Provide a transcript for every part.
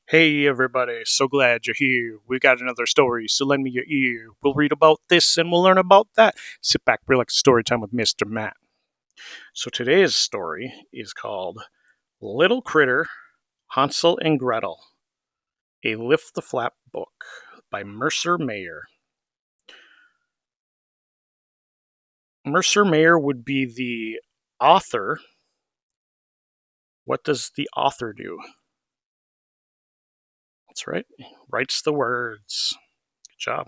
Hey everybody, so glad you're here. We got another story, so lend me your ear. We'll read about this and we'll learn about that. Sit back, relax, story time with Mr. Matt. So today's story is called Little Critter, Hansel and Gretel, a Lift the Flap book by Mercer Mayer. Mercer Mayer would be the author. What does the author do? That's right, writes the words. Good job.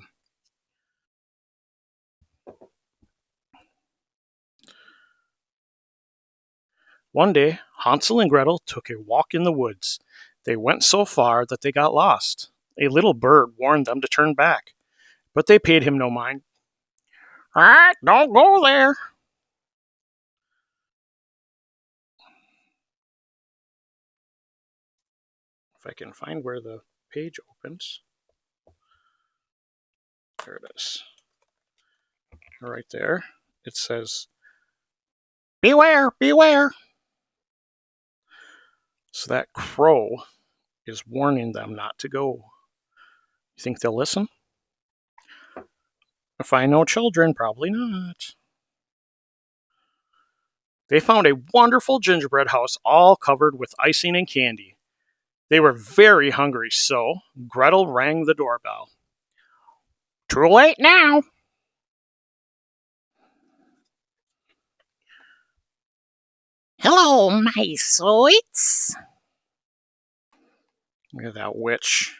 One day, Hansel and Gretel took a walk in the woods. They went so far that they got lost. A little bird warned them to turn back, but they paid him no mind. All right, don't go there. If I can find where the page opens. There it is. Right there. It says, Beware, beware. So that crow is warning them not to go. You think they'll listen? If I know children, probably not. They found a wonderful gingerbread house all covered with icing and candy. They were very hungry, so Gretel rang the doorbell. Too late now. Hello, my sweets. Look at that witch.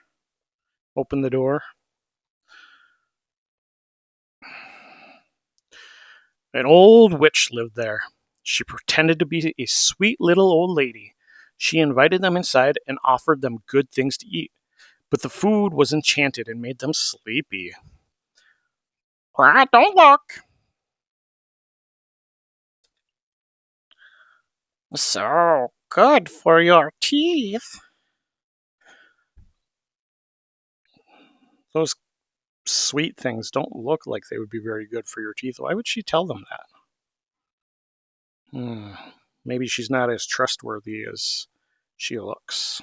Open the door. An old witch lived there. She pretended to be a sweet little old lady. She invited them inside and offered them good things to eat, but the food was enchanted and made them sleepy. Don't look. So good for your teeth. Those sweet things don't look like they would be very good for your teeth. Why would she tell them that? Maybe she's not as trustworthy as she looks.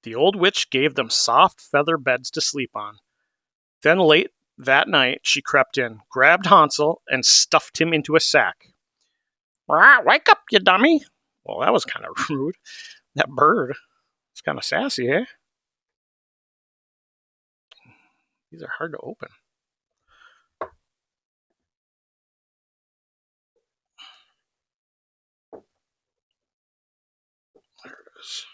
The old witch gave them soft feather beds to sleep on. Then late that night she crept in, grabbed Hansel, and stuffed him into a sack. Wake up, you dummy. Well, that was kind of rude. That bird is kind of sassy, eh? These are hard to open. There it is.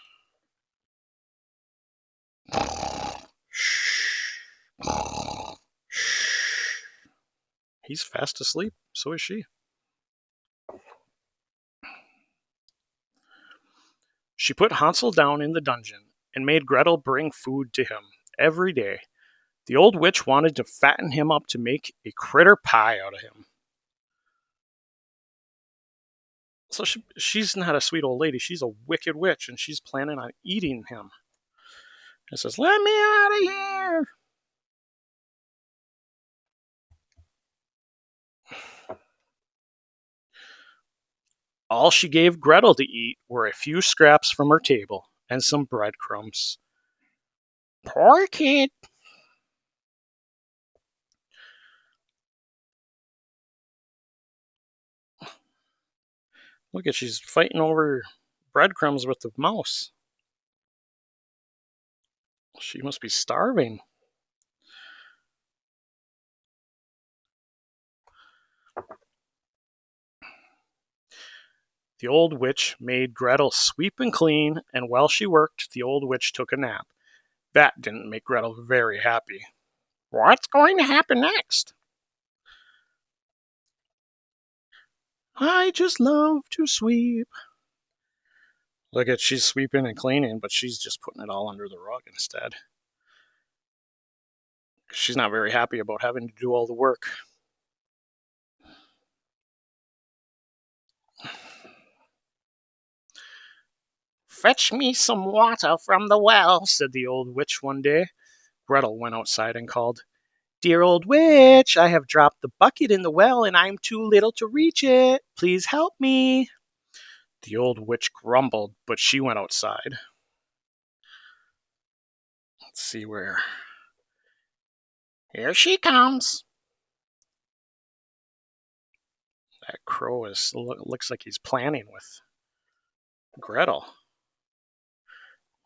He's fast asleep. So is she. She put Hansel down in the dungeon and made Gretel bring food to him every day. The old witch wanted to fatten him up to make a critter pie out of him. So she's not a sweet old lady. She's a wicked witch, and she's planning on eating him. And says, "Let me out of here." All she gave Gretel to eat were a few scraps from her table and some breadcrumbs. Poor kid. Look at, she's fighting over breadcrumbs with the mouse. She must be starving. The old witch made Gretel sweep and clean, and while she worked, the old witch took a nap. That didn't make Gretel very happy. What's going to happen next? I just love to sweep. Look at, she's sweeping and cleaning, but she's just putting it all under the rug instead. She's not very happy about having to do all the work. Fetch me some water from the well, said the old witch one day. Gretel went outside and called, Dear old witch, I have dropped the bucket in the well and I'm too little to reach it. Please help me. The old witch grumbled, but she went outside. Let's see where. Here she comes. That crow looks like he's planning with Gretel.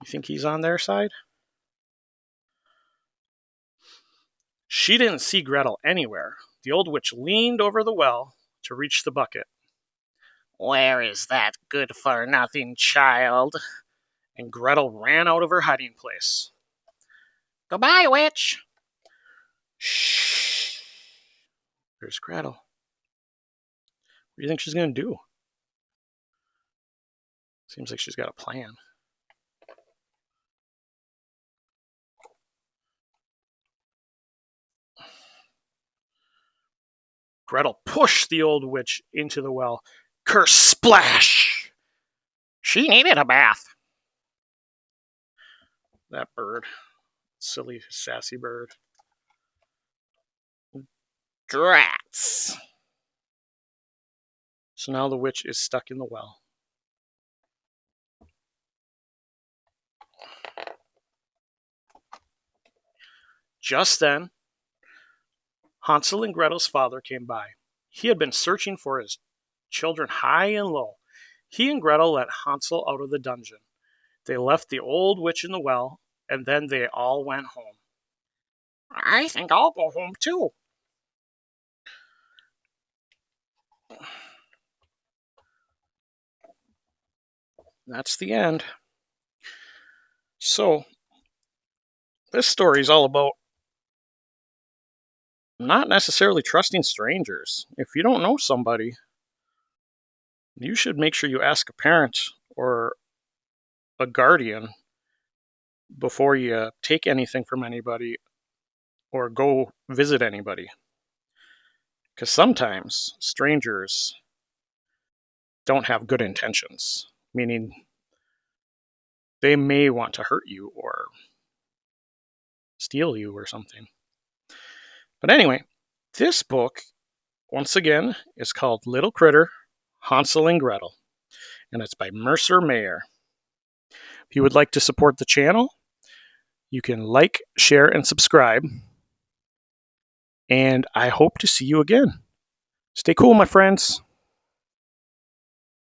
You think he's on their side? She didn't see Gretel anywhere. The old witch leaned over the well to reach the bucket. Where is that good-for-nothing child? And Gretel ran out of her hiding place. Goodbye, witch. Shh. There's Gretel. What do you think she's going to do? Seems like she's got a plan. Gretel pushed the old witch into the well. Curse splash! She needed a bath. That bird. Silly, sassy bird. Drats. So now the witch is stuck in the well. Just then, Hansel and Gretel's father came by. He had been searching for his children high and low. He and Gretel let Hansel out of the dungeon. They left the old witch in the well, and then they all went home. I think I'll go home too. That's the end. So, this story is all about not necessarily trusting strangers. If you don't know somebody, you should make sure you ask a parent or a guardian before you take anything from anybody or go visit anybody. Because sometimes strangers don't have good intentions, meaning they may want to hurt you or steal you or something. But anyway, this book, once again, is called Little Critter, Hansel and Gretel, and it's by Mercer Mayer. If you would like to support the channel, you can like, share, and subscribe. And I hope to see you again. Stay cool, my friends.